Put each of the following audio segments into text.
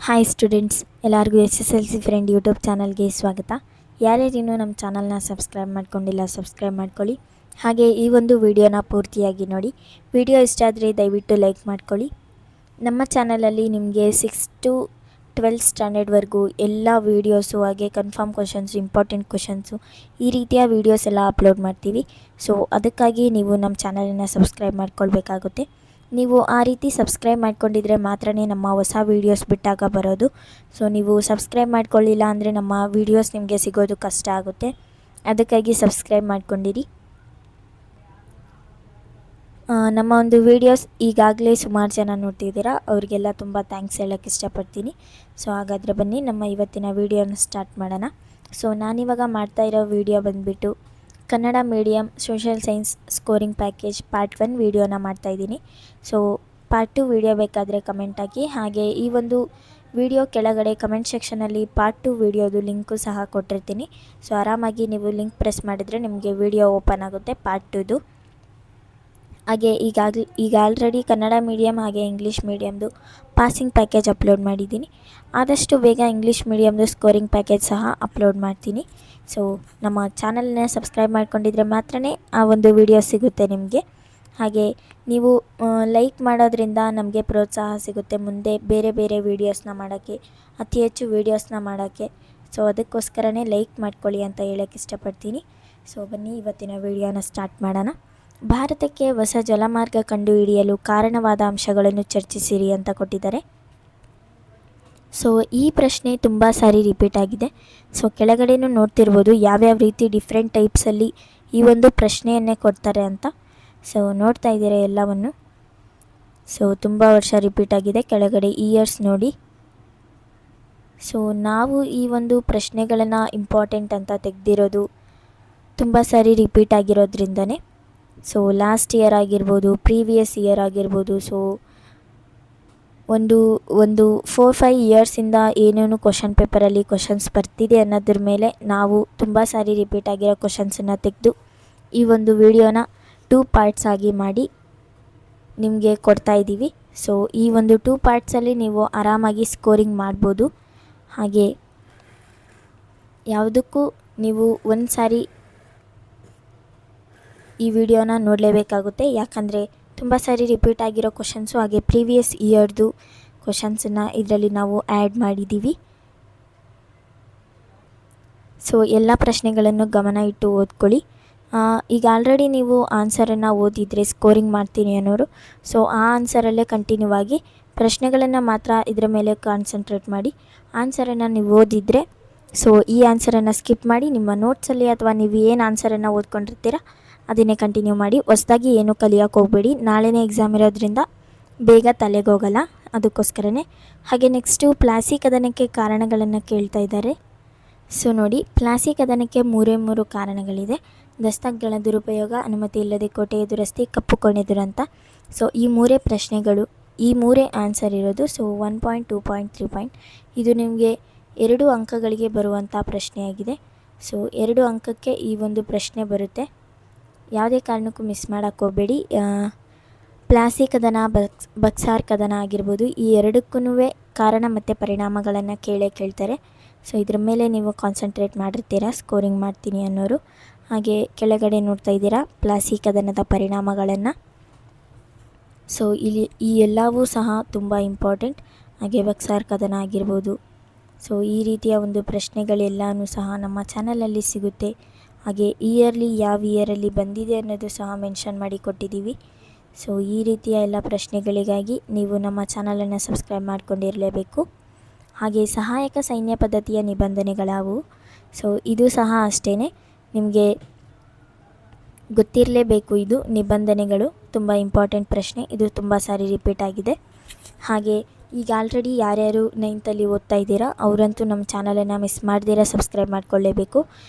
Hi students, ಎಲ್ಲರಿಗೂ SSLC friend YouTube ಚಾನಲ್ಗೆ ಸ್ವಾಗತ. ಯಾರ್ಯಾರಿನ್ನೂ ನಮ್ಮ ಚಾನಲ್ನ ಸಬ್ಸ್ಕ್ರೈಬ್ ಮಾಡ್ಕೊಂಡಿಲ್ಲ ಸಬ್ಸ್ಕ್ರೈಬ್ ಮಾಡ್ಕೊಳ್ಳಿ. ಹಾಗೆ ಈ ಒಂದು ವಿಡಿಯೋನ ಪೂರ್ತಿಯಾಗಿ ನೋಡಿ. ವಿಡಿಯೋ ಇಷ್ಟ ಆದರೆ ದಯವಿಟ್ಟು ಲೈಕ್ ಮಾಡ್ಕೊಳ್ಳಿ. ನಮ್ಮ ಚಾನಲಲ್ಲಿ ನಿಮಗೆ 6 to 12 ಸ್ಟ್ಯಾಂಡರ್ಡ್ವರೆಗೂ ಎಲ್ಲ ವೀಡಿಯೋಸು ಹಾಗೆ ಕನ್ಫರ್ಮ್ ಕ್ವಶನ್ಸು, ಇಂಪಾರ್ಟೆಂಟ್ ಕ್ವಶನ್ಸು ಈ ರೀತಿಯ ವೀಡಿಯೋಸ್ ಎಲ್ಲ ಅಪ್ಲೋಡ್ ಮಾಡ್ತೀವಿ. ಸೊ ಅದಕ್ಕಾಗಿ ನೀವು ನಮ್ಮ ಚಾನಲನ್ನು ಸಬ್ಸ್ಕ್ರೈಬ್ ಮಾಡ್ಕೊಳ್ಬೇಕಾಗುತ್ತೆ. ನೀವು ಆ ರೀತಿ ಸಬ್ಸ್ಕ್ರೈಬ್ ಮಾಡ್ಕೊಂಡಿದ್ರೆ ಮಾತ್ರ ನಮ್ಮ ಹೊಸ ವೀಡಿಯೋಸ್ ಬಿಟ್ಟಾಗ ಬರೋದು. ಸೊ ನೀವು ಸಬ್ಸ್ಕ್ರೈಬ್ ಮಾಡ್ಕೊಳ್ಳಿಲ್ಲ ಅಂದರೆ ನಮ್ಮ ವೀಡಿಯೋಸ್ ನಿಮಗೆ ಸಿಗೋದು ಕಷ್ಟ ಆಗುತ್ತೆ. ಅದಕ್ಕಾಗಿ ಸಬ್ಸ್ಕ್ರೈಬ್ ಮಾಡ್ಕೊಂಡಿರಿ. ನಮ್ಮ ಒಂದು ವೀಡಿಯೋಸ್ ಈಗಾಗಲೇ ಸುಮಾರು ಜನ ನೋಡ್ತಿದ್ದೀರಾ, ಅವರಿಗೆಲ್ಲ ತುಂಬ ಥ್ಯಾಂಕ್ಸ್ ಹೇಳೋಕ್ಕೆ ಇಷ್ಟಪಡ್ತೀನಿ. ಸೊ ಹಾಗಾದರೆ ಬನ್ನಿ ನಮ್ಮ ಇವತ್ತಿನ ವೀಡಿಯೋನ ಸ್ಟಾರ್ಟ್ ಮಾಡೋಣ. ಸೊ ನಾನಿವಾಗ ಮಾಡ್ತಾ ಇರೋ ವೀಡಿಯೋ ಬಂದುಬಿಟ್ಟು Kannada medium social science scoring package part 1 ವೀಡಿಯೋನ ಮಾಡ್ತಾಯಿದ್ದೀನಿ. ಸೊ ಪಾರ್ಟ್ 2 ವೀಡಿಯೋ ಬೇಕಾದರೆ ಕಮೆಂಟ್ ಹಾಕಿ. ಹಾಗೆ ಈ ಒಂದು ವಿಡಿಯೋ ಕೆಳಗಡೆ ಕಮೆಂಟ್ ಸೆಕ್ಷನಲ್ಲಿ ಪಾರ್ಟ್ 2 ವೀಡಿಯೋದು ಲಿಂಕು ಸಹ ಕೊಟ್ಟಿರ್ತೀನಿ. ಸೊ ಆರಾಮಾಗಿ ನೀವು ಲಿಂಕ್ ಪ್ರೆಸ್ ಮಾಡಿದರೆ ನಿಮಗೆ ವಿಡಿಯೋ ಓಪನ್ ಆಗುತ್ತೆ ಪಾರ್ಟ್ 2ದು. ಹಾಗೆ ಈಗ ಆಲ್ರೆಡಿ ಕನ್ನಡ ಮೀಡಿಯಮ್ ಹಾಗೆ ಇಂಗ್ಲೀಷ್ ಮೀಡಿಯಮ್ದು ಪಾಸಿಂಗ್ ಪ್ಯಾಕೇಜ್ ಅಪ್ಲೋಡ್ ಮಾಡಿದ್ದೀನಿ. ಆದಷ್ಟು ಬೇಗ ಇಂಗ್ಲೀಷ್ ಮೀಡಿಯಮ್ದು ಸ್ಕೋರಿಂಗ್ ಪ್ಯಾಕೇಜ್ ಸಹ ಅಪ್ಲೋಡ್ ಮಾಡ್ತೀನಿ. ಸೊ ನಮ್ಮ ಚಾನಲ್ನ ಸಬ್ಸ್ಕ್ರೈಬ್ ಮಾಡ್ಕೊಂಡಿದ್ರೆ ಮಾತ್ರ ಆ ಒಂದು ವಿಡಿಯೋ ಸಿಗುತ್ತೆ ನಿಮಗೆ. ಹಾಗೆ ನೀವು ಲೈಕ್ ಮಾಡೋದ್ರಿಂದ ನಮಗೆ ಪ್ರೋತ್ಸಾಹ ಸಿಗುತ್ತೆ ಮುಂದೆ ಬೇರೆ ಬೇರೆ ವೀಡಿಯೋಸ್ನ ಮಾಡೋಕ್ಕೆ, ಅತಿ ಹೆಚ್ಚು ವೀಡಿಯೋಸ್ನ ಮಾಡೋಕ್ಕೆ. ಸೊ ಅದಕ್ಕೋಸ್ಕರನೇ ಲೈಕ್ ಮಾಡ್ಕೊಳ್ಳಿ ಅಂತ ಹೇಳೋಕ್ಕೆ ಇಷ್ಟಪಡ್ತೀನಿ. ಸೊ ಬನ್ನಿ ಇವತ್ತಿನ ವೀಡಿಯೋನ ಸ್ಟಾರ್ಟ್ ಮಾಡೋಣ. ಭಾರತಕ್ಕೆ ಹೊಸ ಜಲಮಾರ್ಗ ಕಂಡುಹಿಡಿಯಲು ಕಾರಣವಾದ ಅಂಶಗಳನ್ನು ಚರ್ಚಿಸಿರಿ ಅಂತ ಕೊಟ್ಟಿದ್ದಾರೆ. ಸೊ ಈ ಪ್ರಶ್ನೆ ತುಂಬ ಸಾರಿ ರಿಪೀಟ್ ಆಗಿದೆ. ಸೊ ಕೆಳಗಡೆನೂ ನೋಡ್ತಿರ್ಬೋದು ಯಾವ್ಯಾವ ರೀತಿ ಡಿಫ್ರೆಂಟ್ ಟೈಪ್ಸಲ್ಲಿ ಈ ಒಂದು ಪ್ರಶ್ನೆಯನ್ನೇ ಕೊಡ್ತಾರೆ ಅಂತ. ಸೊ ನೋಡ್ತಾ ಇದ್ದೀರಾ ಎಲ್ಲವನ್ನು. ಸೊ ತುಂಬ ವರ್ಷ ರಿಪೀಟ್ ಆಗಿದೆ. ಕೆಳಗಡೆ ಇಯರ್ಸ್ ನೋಡಿ. ಸೊ ನಾವು ಈ ಒಂದು ಪ್ರಶ್ನೆಗಳನ್ನು ಇಂಪಾರ್ಟೆಂಟ್ ಅಂತ ತೆಗೆದಿರೋದು ತುಂಬ ಸಾರಿ ರಿಪೀಟ್ ಆಗಿರೋದ್ರಿಂದನೇ. ಸೊ ಲಾಸ್ಟ್ ಇಯರ್ ಆಗಿರ್ಬೋದು, ಪ್ರೀವಿಯಸ್ ಇಯರ್ ಆಗಿರ್ಬೋದು. ಸೊ ಒಂದು 4-5 ಇಯರ್ಸಿಂದ ಏನೇನು ಕ್ವಶನ್ ಪೇಪರಲ್ಲಿ ಕ್ವಶನ್ಸ್ ಬರ್ತಿದೆ ಅನ್ನೋದ್ರ ಮೇಲೆ ನಾವು ತುಂಬ ಸಾರಿ ರಿಪೀಟ್ ಆಗಿರೋ ಕ್ವಶನ್ಸನ್ನು ತೆಗೆದು ಈ ಒಂದು ವಿಡಿಯೋನ 2 ಪಾರ್ಟ್ಸ್ ಆಗಿ ಮಾಡಿ ನಿಮಗೆ ಕೊಡ್ತಾಯಿದ್ದೀವಿ. ಸೊ ಈ ಒಂದು 2 ಪಾರ್ಟ್ಸಲ್ಲಿ ನೀವು ಆರಾಮಾಗಿ ಸ್ಕೋರಿಂಗ್ ಮಾಡ್ಬೋದು. ಹಾಗೆ ಯಾವುದಕ್ಕೂ ನೀವು ಒಂದು ಸಾರಿ ಈ ವಿಡಿಯೋನ ನೋಡಲೇಬೇಕಾಗುತ್ತೆ. ಯಾಕಂದರೆ ತುಂಬ ಸಾರಿ ರಿಪೀಟ್ ಆಗಿರೋ ಕ್ವಶನ್ಸು ಹಾಗೆ ಪ್ರೀವಿಯಸ್ ಇಯರ್ದು ಕ್ವಶನ್ಸನ್ನು ಇದರಲ್ಲಿ ನಾವು ಆ್ಯಡ್ ಮಾಡಿದ್ದೀವಿ. ಸೊ ಎಲ್ಲ ಪ್ರಶ್ನೆಗಳನ್ನು ಗಮನ ಇಟ್ಟು ಓದ್ಕೊಳ್ಳಿ. ಈಗ ಆಲ್ರೆಡಿ ನೀವು ಆನ್ಸರನ್ನು ಓದಿದರೆ ಸ್ಕೋರಿಂಗ್ ಮಾಡ್ತೀನಿ ಅನ್ನೋರು, ಸೊ ಆ ಆನ್ಸರಲ್ಲೇ ಕಂಟಿನ್ಯೂ ಆಗಿ ಪ್ರಶ್ನೆಗಳನ್ನು ಮಾತ್ರ ಇದರ ಮೇಲೆ ಕಾನ್ಸಂಟ್ರೇಟ್ ಮಾಡಿ. ಆನ್ಸರನ್ನು ನೀವು ಓದಿದರೆ ಸೊ ಈ ಆನ್ಸರನ್ನು ಸ್ಕಿಪ್ ಮಾಡಿ ನಿಮ್ಮ ನೋಟ್ಸಲ್ಲಿ ಅಥವಾ ನೀವು ಏನು ಆನ್ಸರನ್ನು ಓದ್ಕೊಂಡಿರ್ತೀರ ಅದನ್ನೇ ಕಂಟಿನ್ಯೂ ಮಾಡಿ. ಹೊಸದಾಗಿ ಏನೂ ಕಲಿಯೋಕ್ಕೆ ಹೋಗಬೇಡಿ. ನಾಳೆನೇ ಎಕ್ಸಾಮ್ ಇರೋದ್ರಿಂದ ಬೇಗ ತಲೆಗೋಗಲ್ಲ, ಅದಕ್ಕೋಸ್ಕರನೇ. ಹಾಗೆ ನೆಕ್ಸ್ಟು ಪ್ಲಾಸಿ ಕದನಕ್ಕೆ ಕಾರಣಗಳನ್ನು ಕೇಳ್ತಾ ಇದ್ದಾರೆ. ಸೊ ನೋಡಿ, ಪ್ಲಾಸಿ ಕದನಕ್ಕೆ 3 ಕಾರಣಗಳಿದೆ. ದಸ್ತಕಗಳ ದುರುಪಯೋಗ, ಅನುಮತಿ ಇಲ್ಲದೆ ಕೋಟೆ ಎದುರಸ್ತಿ, ಕಪ್ಪು ಕೋಣೆ ದುರಂತ. ಸೊ ಈ 3 ಪ್ರಶ್ನೆಗಳು, ಈ 3 ಆನ್ಸರ್ ಇರೋದು. ಸೊ 1 ಪಾಯಿಂಟ್, 2 ಪಾಯಿಂಟ್, 3 ಪಾಯಿಂಟ್ ಇದು ನಿಮಗೆ 2 ಅಂಕಗಳಿಗೆ ಬರುವಂಥ ಪ್ರಶ್ನೆಯಾಗಿದೆ. ಸೊ 2 ಅಂಕಕ್ಕೆ ಈ ಒಂದು ಪ್ರಶ್ನೆ ಬರುತ್ತೆ. ಯಾವುದೇ ಕಾರಣಕ್ಕೂ ಮಿಸ್ ಮಾಡೋಕ್ಕೆ ಹೋಗಬೇಡಿ. ಪ್ಲಾಸಿ ಕದನ, ಬಕ್ಸಾರ್ ಕದನ ಆಗಿರ್ಬೋದು, ಈ ಎರಡಕ್ಕೂ ಕಾರಣ ಮತ್ತು ಪರಿಣಾಮಗಳನ್ನು ಕೇಳ್ತಾರೆ. ಸೊ ಇದ್ರ ಮೇಲೆ ನೀವು ಕಾನ್ಸಂಟ್ರೇಟ್ ಮಾಡಿರ್ತೀರ ಸ್ಕೋರಿಂಗ್ ಮಾಡ್ತೀನಿ ಅನ್ನೋರು. ಹಾಗೆ ಕೆಳಗಡೆ ನೋಡ್ತಾ ಇದ್ದೀರಾ ಪ್ಲಾಸಿ ಕದನದ ಪರಿಣಾಮಗಳನ್ನು. ಸೊ ಇಲ್ಲಿ ಈ ಎಲ್ಲವೂ ಸಹ ತುಂಬ ಇಂಪಾರ್ಟೆಂಟ್. ಹಾಗೆ ಬಕ್ಸಾರ್ ಕದನ ಆಗಿರ್ಬೋದು. ಸೊ ಈ ರೀತಿಯ ಒಂದು ಪ್ರಶ್ನೆಗಳೆಲ್ಲನೂ ಸಹ ನಮ್ಮ ಚಾನಲಲ್ಲಿ ಸಿಗುತ್ತೆ. ಹಾಗೆ ಯಾವ ಇಯರಲ್ಲಿ ಬಂದಿದೆ ಅನ್ನೋದು ಸಹ ಮೆನ್ಷನ್ ಮಾಡಿ ಕೊಟ್ಟಿದ್ದೀವಿ. ಸೊ ಈ ರೀತಿಯ ಎಲ್ಲ ಪ್ರಶ್ನೆಗಳಿಗಾಗಿ ನೀವು ನಮ್ಮ ಚಾನಲನ್ನು ಸಬ್ಸ್ಕ್ರೈಬ್ ಮಾಡ್ಕೊಂಡಿರಲೇಬೇಕು. ಹಾಗೆ ಸಹಾಯಕ ಸೈನ್ಯ ಪದ್ಧತಿಯ ನಿಬಂಧನೆಗಳಾವು. ಸೊ ಇದು ಸಹ ಅಷ್ಟೇ ನಿಮಗೆ ಗೊತ್ತಿರಲೇಬೇಕು. ಇದು ನಿಬಂಧನೆಗಳು ತುಂಬ ಇಂಪಾರ್ಟೆಂಟ್ ಪ್ರಶ್ನೆ. ಇದು ತುಂಬ ಸಾರಿ ರಿಪೀಟ್ ಆಗಿದೆ. ಹಾಗೆ ಈಗ ಆಲ್ರೆಡಿ ಯಾರ್ಯಾರು 9th ಓದ್ತಾ ಇದ್ದೀರಾ ಅವರಂತೂ ನಮ್ಮ ಚಾನಲನ್ನು ಮಿಸ್ ಮಾಡ್ದಿರ ಸಬ್ಸ್ಕ್ರೈಬ್ ಮಾಡ್ಕೊಳ್ಳೇಬೇಕು.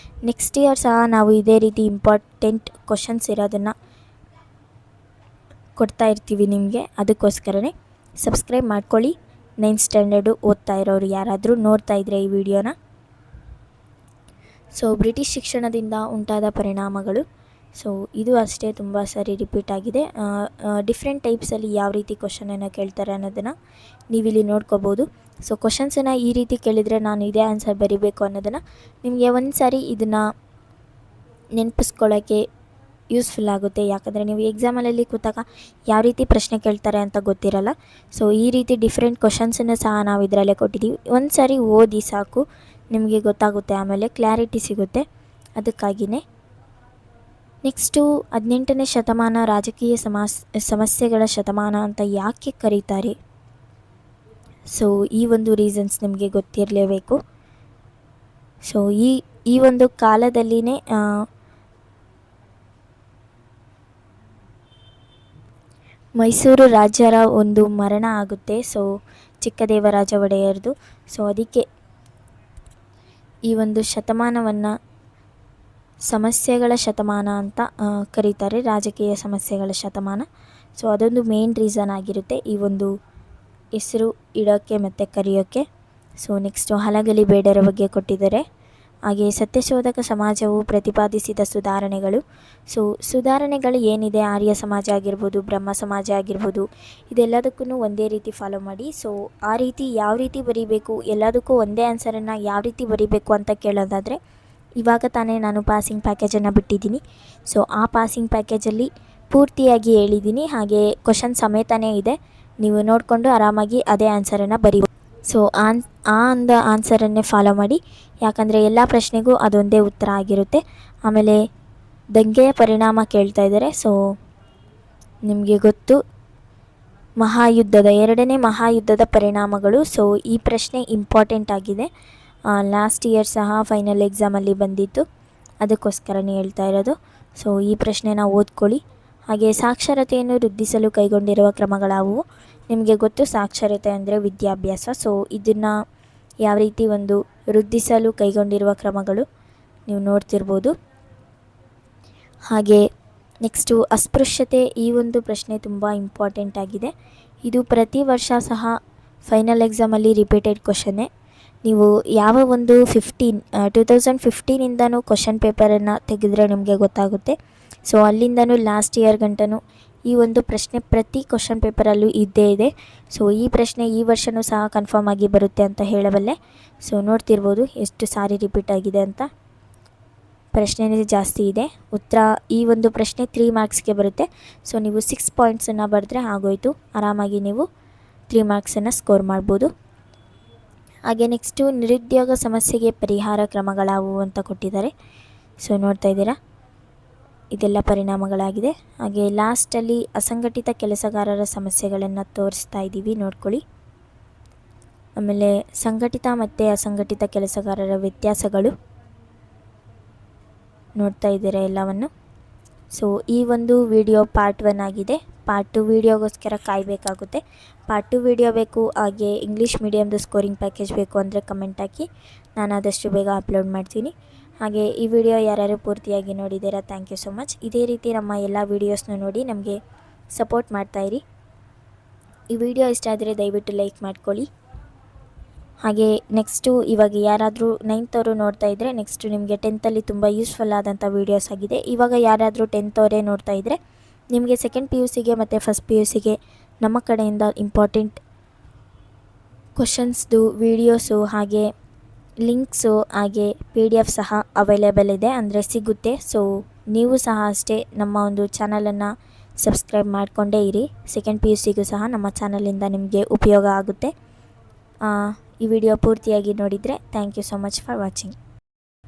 ನೆಕ್ಸ್ಟ್ ಇಯರ್ ಸಹ ನಾವು ಇದೇ ರೀತಿ ಇಂಪಾರ್ಟೆಂಟ್ ಕ್ವಶನ್ಸ್ ಇರೋದನ್ನು ಕೊಡ್ತಾ ಇರ್ತೀವಿ ನಿಮಗೆ. ಅದಕ್ಕೋಸ್ಕರನೇ ಸಬ್ಸ್ಕ್ರೈಬ್ ಮಾಡ್ಕೊಳ್ಳಿ. 9th ಸ್ಟ್ಯಾಂಡರ್ಡು ಓದ್ತಾ ಇರೋರು ಯಾರಾದರೂ ನೋಡ್ತಾ ಇದ್ದರೆ ಈ ವಿಡಿಯೋನ. ಸೊ ಬ್ರಿಟಿಷ್ ಶಿಕ್ಷಣದಿಂದ ಉಂಟಾದ ಪರಿಣಾಮಗಳು. ಸೊ ಇದು ಅಷ್ಟೇ ತುಂಬ ಸಾರಿ ರಿಪೀಟ್ ಆಗಿದೆ. ಡಿಫ್ರೆಂಟ್ ಟೈಪ್ಸಲ್ಲಿ ಯಾವ ರೀತಿ ಕ್ವಶನನ್ನು ಕೇಳ್ತಾರೆ ಅನ್ನೋದನ್ನು ನೀವಿಲ್ಲಿ ನೋಡ್ಕೋಬೋದು. ಸೊ ಕ್ವಶನ್ಸನ್ನು ಈ ರೀತಿ ಕೇಳಿದರೆ ನಾನು ಇದೇ ಆನ್ಸರ್ ಬರೀಬೇಕು ಅನ್ನೋದನ್ನು ನಿಮಗೆ ಒಂದು ಸಾರಿ ಇದನ್ನು ನೆನಪಿಸ್ಕೊಳ್ಳೋಕ್ಕೆ ಯೂಸ್ಫುಲ್ ಆಗುತ್ತೆ. ಯಾಕಂದರೆ ನೀವು ಎಕ್ಸಾಮಲ್ಲಿ ಕೂತಾಗ ಯಾವ ರೀತಿ ಪ್ರಶ್ನೆ ಕೇಳ್ತಾರೆ ಅಂತ ಗೊತ್ತಿರಲ್ಲ. ಸೊ ಈ ರೀತಿ ಡಿಫ್ರೆಂಟ್ ಕ್ವಶನ್ಸನ್ನು ಸಹ ನಾವು ಇದರಲ್ಲೇ ಕೊಟ್ಟಿದ್ದೀವಿ. ಒಂದು ಸಾರಿ ಓದಿ ಸಾಕು, ನಿಮಗೆ ಗೊತ್ತಾಗುತ್ತೆ, ಆಮೇಲೆ ಕ್ಲಾರಿಟಿ ಸಿಗುತ್ತೆ. ಅದಕ್ಕಾಗಿಯೇ ನೆಕ್ಸ್ಟು 18ನೇ ಶತಮಾನ ರಾಜಕೀಯ ಸಮಸ್ಯೆಗಳ ಶತಮಾನ ಅಂತ ಯಾಕೆ ಕರೀತಾರೆ? ಸೊ ಈ ಒಂದು ರೀಸನ್ಸ್ ನಿಮಗೆ ಗೊತ್ತಿರಲೇಬೇಕು. ಸೊ ಈ ಒಂದು ಕಾಲದಲ್ಲಿನೇ ಮೈಸೂರು ರಾಜರ ಒಂದು ಮರಣ ಆಗುತ್ತೆ. ಸೊ ಚಿಕ್ಕದೇವರಾಜ ಒಡೆಯರ್ದು. ಸೊ ಅದಕ್ಕೆ ಈ ಒಂದು ಶತಮಾನವನ್ನು ಸಮಸ್ಯೆಗಳ ಶತಮಾನ ಅಂತ ಕರೀತಾರೆ, ರಾಜಕೀಯ ಸಮಸ್ಯೆಗಳ ಶತಮಾನ. ಸೊ ಅದೊಂದು ಮೇನ್ ರೀಸನ್ ಆಗಿರುತ್ತೆ ಈ ಒಂದು ಹೆಸರು ಇಡೋಕ್ಕೆ ಮತ್ತು ಕರೆಯೋಕ್ಕೆ. ಸೊ ನೆಕ್ಸ್ಟು ಹಲಗಲಿ ಬೇಡರ ಬಗ್ಗೆ ಕೊಟ್ಟಿದ್ದಾರೆ. ಹಾಗೆ ಸತ್ಯಶೋಧಕ ಸಮಾಜವು ಪ್ರತಿಪಾದಿಸಿದ ಸುಧಾರಣೆಗಳು. ಸೊ ಸುಧಾರಣೆಗಳು ಏನಿದೆ, ಆರ್ಯ ಸಮಾಜ ಆಗಿರ್ಬೋದು, ಬ್ರಹ್ಮ ಸಮಾಜ ಆಗಿರ್ಬೋದು, ಇದೆಲ್ಲದಕ್ಕೂ ಒಂದೇ ರೀತಿ ಫಾಲೋ ಮಾಡಿ. ಸೊ ಆ ರೀತಿ ಯಾವ ರೀತಿ ಬರೀಬೇಕು, ಎಲ್ಲದಕ್ಕೂ ಒಂದೇ ಆನ್ಸರನ್ನು ಯಾವ ರೀತಿ ಬರೀಬೇಕು ಅಂತ ಕೇಳೋದಾದರೆ, ಇವಾಗ ತಾನೇ ನಾನು ಪಾಸಿಂಗ್ ಪ್ಯಾಕೇಜನ್ನು ಬಿಟ್ಟಿದ್ದೀನಿ. ಸೊ ಆ ಪಾಸಿಂಗ್ ಪ್ಯಾಕೇಜಲ್ಲಿ ಪೂರ್ತಿಯಾಗಿ ಹೇಳಿದ್ದೀನಿ, ಹಾಗೆ ಕ್ವಶನ್ ಸಮೇತನೇ ಇದೆ. ನೀವು ನೋಡಿಕೊಂಡು ಆರಾಮಾಗಿ ಅದೇ ಆನ್ಸರನ್ನು ಬರೀಬೋದು. ಸೊ ಆನ್ಸರನ್ನೇ ಫಾಲೋ ಮಾಡಿ, ಯಾಕಂದರೆ ಎಲ್ಲ ಪ್ರಶ್ನೆಗೂ ಅದೊಂದೇ ಉತ್ತರ ಆಗಿರುತ್ತೆ. ಆಮೇಲೆ ದಂಗೆಯ ಪರಿಣಾಮ ಕೇಳ್ತಾ ಇದ್ದಾರೆ. ಸೊ ನಿಮಗೆ ಗೊತ್ತು, ಮಹಾಯುದ್ಧದ 2ನೇ ಮಹಾಯುದ್ಧದ ಪರಿಣಾಮಗಳು. ಸೊ ಈ ಪ್ರಶ್ನೆ ಇಂಪಾರ್ಟೆಂಟ್ ಆಗಿದೆ. ಲಾಸ್ಟ್ ಇಯರ್ ಸಹ ಫೈನಲ್ ಎಕ್ಸಾಮಲ್ಲಿ ಬಂದಿತ್ತು, ಅದಕ್ಕೋಸ್ಕರನೇ ಹೇಳ್ತಾ ಇರೋದು. ಸೊ ಈ ಪ್ರಶ್ನೆನ ಓದ್ಕೊಳ್ಳಿ. ಹಾಗೆ ಸಾಕ್ಷರತೆಯನ್ನು ವೃದ್ಧಿಸಲು ಕೈಗೊಂಡಿರುವ ಕ್ರಮಗಳಾವುವು? ನಿಮಗೆ ಗೊತ್ತು, ಸಾಕ್ಷರತೆ ಅಂದರೆ ವಿದ್ಯಾಭ್ಯಾಸ. ಸೊ ಇದನ್ನು ಯಾವ ರೀತಿ ಒಂದು ವೃದ್ಧಿಸಲು ಕೈಗೊಂಡಿರುವ ಕ್ರಮಗಳು ನೀವು ನೋಡ್ತಿರ್ಬೋದು. ಹಾಗೆ ನೆಕ್ಸ್ಟು ಅಸ್ಪೃಶ್ಯತೆ, ಈ ಒಂದು ಪ್ರಶ್ನೆ ತುಂಬ ಇಂಪಾರ್ಟೆಂಟ್ ಆಗಿದೆ. ಇದು ಪ್ರತಿ ವರ್ಷ ಸಹ ಫೈನಲ್ ಎಕ್ಸಾಮಲ್ಲಿ ರಿಪೀಟೆಡ್ ಕ್ವಶನ್ನೇ. ನೀವು ಯಾವ ಒಂದು 2015ಇಂದನೂ ಕ್ವಶನ್ ಪೇಪರನ್ನು ತೆಗೆದರೆ ನಿಮಗೆ ಗೊತ್ತಾಗುತ್ತೆ. ಸೊ ಅಲ್ಲಿಂದನೂ ಲಾಸ್ಟ್ ಇಯರ್ ಗಂಟನೂ ಈ ಒಂದು ಪ್ರಶ್ನೆ ಪ್ರತಿ ಕ್ವಶನ್ ಪೇಪರಲ್ಲೂ ಇದ್ದೇ ಇದೆ. ಸೊ ಈ ಪ್ರಶ್ನೆ ಈ ವರ್ಷವೂ ಸಹ ಕನ್ಫರ್ಮ್ ಆಗಿ ಬರುತ್ತೆ ಅಂತ ಹೇಳಬಲ್ಲೆ. ಸೊ ನೋಡ್ತಿರ್ಬೋದು ಎಷ್ಟು ಸಾರಿ ರಿಪೀಟ್ ಆಗಿದೆ ಅಂತ. ಪ್ರಶ್ನೆನೇ ಜಾಸ್ತಿ ಇದೆ. ಉತ್ತರ ಈ ಒಂದು ಪ್ರಶ್ನೆ 3 ಮಾರ್ಕ್ಸ್ಗೆ ಬರುತ್ತೆ. ಸೊ ನೀವು 6 ಪಾಯಿಂಟ್ಸನ್ನು ಬರೆದ್ರೆ ಆಗೋಯಿತು, ಆರಾಮಾಗಿ ನೀವು 3 ಮಾರ್ಕ್ಸನ್ನು ಸ್ಕೋರ್ ಮಾಡ್ಬೋದು. ಹಾಗೆ ನೆಕ್ಸ್ಟು ನಿರುದ್ಯೋಗ ಸಮಸ್ಯೆಗೆ ಪರಿಹಾರ ಕ್ರಮಗಳಾವುವು ಅಂತ ಕೊಟ್ಟಿದ್ದಾರೆ. ಸೊ ನೋಡ್ತಾ ಇದ್ದೀರಾ, ಇದೆಲ್ಲ ಪರಿಣಾಮಗಳಾಗಿದೆ. ಹಾಗೆ ಲಾಸ್ಟಲ್ಲಿ ಅಸಂಘಟಿತ ಕೆಲಸಗಾರರ ಸಮಸ್ಯೆಗಳನ್ನು ತೋರಿಸ್ತಾ ಇದ್ದೀವಿ, ನೋಡ್ಕೊಳ್ಳಿ. ಆಮೇಲೆ ಸಂಘಟಿತ ಮತ್ತು ಅಸಂಘಟಿತ ಕೆಲಸಗಾರರ ವ್ಯತ್ಯಾಸಗಳು ನೋಡ್ತಾ ಇದ್ದೀರಾ ಎಲ್ಲವನ್ನು. ಸೊ ಈ ಒಂದು ವಿಡಿಯೋ ಪಾರ್ಟ್ 1 ಆಗಿದೆ. ಪಾರ್ಟ್ 2 ವಿಡಿಯೋಗೋಸ್ಕರ ಕಾಯಬೇಕಾಗುತ್ತೆ. ಪಾರ್ಟ್ 2 ವಿಡಿಯೋ ಬೇಕು, ಹಾಗೆ ಇಂಗ್ಲೀಷ್ ಮೀಡಿಯಮ್ದು ಸ್ಕೋರಿಂಗ್ ಪ್ಯಾಕೇಜ್ ಬೇಕು ಅಂದರೆ ಕಮೆಂಟ್ ಹಾಕಿ, ನಾನು ಆದಷ್ಟು ಬೇಗ ಅಪ್ಲೋಡ್ ಮಾಡ್ತೀನಿ. ಹಾಗೆ ಈ ವಿಡಿಯೋ ಯಾರ್ಯಾರು ಪೂರ್ತಿಯಾಗಿ ನೋಡಿದ್ದೀರಾ, ಥ್ಯಾಂಕ್ ಯು ಸೊ ಮಚ್. ಇದೇ ರೀತಿ ನಮ್ಮ ಎಲ್ಲ ವೀಡಿಯೋಸ್ನ ನೋಡಿ ನಮಗೆ ಸಪೋರ್ಟ್ ಮಾಡ್ತಾಯಿರಿ. ಈ ವಿಡಿಯೋ ಇಷ್ಟ ಆದರೆ ದಯವಿಟ್ಟು ಲೈಕ್ ಮಾಡ್ಕೊಳ್ಳಿ. ಹಾಗೆ ನೆಕ್ಸ್ಟು ಇವಾಗ ಯಾರಾದರೂ 9th ಅವರು ನೋಡ್ತಾ ಇದ್ದರೆ, ನೆಕ್ಸ್ಟು ನಿಮಗೆ 10th ತುಂಬ ಯೂಸ್ಫುಲ್ ಆದಂಥ ವೀಡಿಯೋಸ್ ಆಗಿದೆ. ಇವಾಗ ಯಾರಾದರೂ 10th ಅವರೇ ನೋಡ್ತಾ ಇದ್ದರೆ, ನಿಮಗೆ ಸೆಕೆಂಡ್ PUCಗೆ ಮತ್ತು ಫಸ್ಟ್ PUCಗೆ ನಮ್ಮ ಕಡೆಯಿಂದ ಇಂಪಾರ್ಟೆಂಟ್ ಕ್ವಶನ್ಸ್ದು ವೀಡಿಯೋಸು ಹಾಗೆ ಲಿಂಕ್ಸು ಹಾಗೆ PDF ಸಹ ಅವೈಲೇಬಲ್ ಇದೆ, ಅಂದರೆ ಸಿಗುತ್ತೆ. ಸೊ ನೀವು ಸಹ ಅಷ್ಟೇ ನಮ್ಮ ಒಂದು ಚಾನಲನ್ನು ಸಬ್ಸ್ಕ್ರೈಬ್ ಮಾಡಿಕೊಂಡೇ ಇರಿ. ಸೆಕೆಂಡ್ PUCಗೂ ಸಹ ನಮ್ಮ ಚಾನಲಿಂದ ನಿಮಗೆ ಉಪಯೋಗ ಆಗುತ್ತೆ. ಈ ವಿಡಿಯೋ ಪೂರ್ತಿಯಾಗಿ ನೋಡಿದರೆ thank you so much for watching.